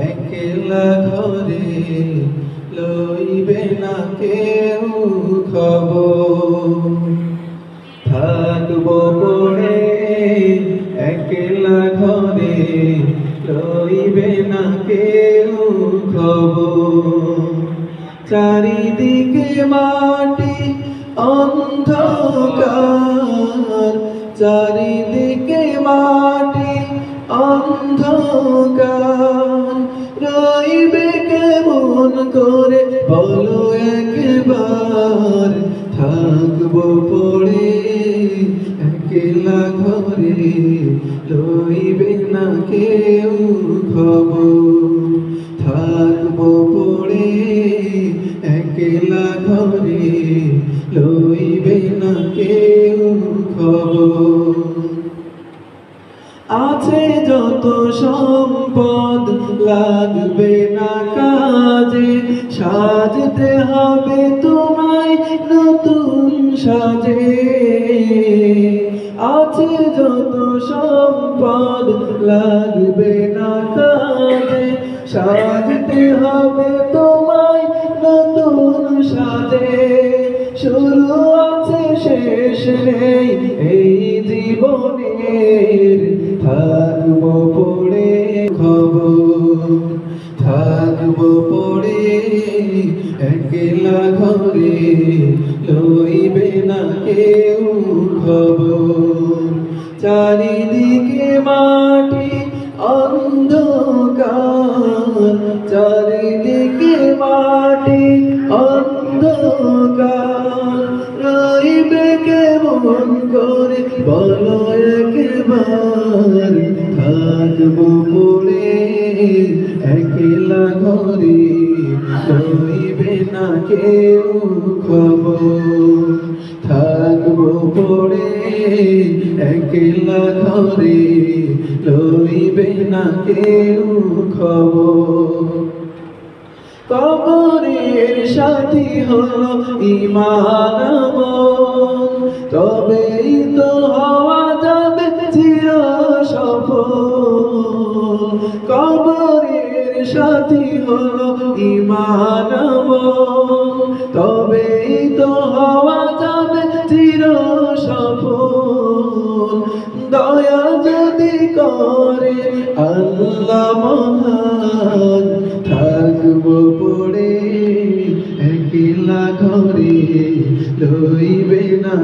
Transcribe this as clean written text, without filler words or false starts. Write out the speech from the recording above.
একলা ঘরে লইবে না কেউ খবর, থাকব পড়ে একলা ঘরে লইবে না কেউ খবর। চারিদিকে মাটি অন্ধকার, চারিদিকে মাটি অন্ধকার, রইবে কেমন করে বলো একবার, থাকবো পড়ে একলা ঘরে লইবে না কেউ খবর, থাকবো পড়ে একলা ঘরে লইবে না কেউ খবর। আছে যত সম্পদ লাগবে না কাজে, সাজতে হবে তোমায় নতুন সাজে। আছে যত সম্পদ লাগবে না কাজে, সাজতে হবে তোমায় নতুন সাজে। শুরু আছে শেষ নেই এই জীবনের, থাকবো পড়ে খবর, থাকবো পড়ে একলা ঘরে লইবে না কেউ খবর। চারিদিকে মাটি অন্ধকার, চারিদিকে মাটি অন্ধকার, রইবে কেমন করে বলো একবার, থাকবো পড়ে একলা ঘরে লইবে না কেউ খবর, থাকবো পড়ে একলা ঘরে লইবে না কেউ খবর। কবরের সাথী হলো ঈমান আমল, তবেই তো হওয়া যাবে চির সফল। কবরের সাথী হলো ঈমান আমল, তবেই তো হওয়া যাবে চির সফল। দয়া যদি করে আল্লাহ মহান, থাকবো পড়ে একলা ঘরে লইবে না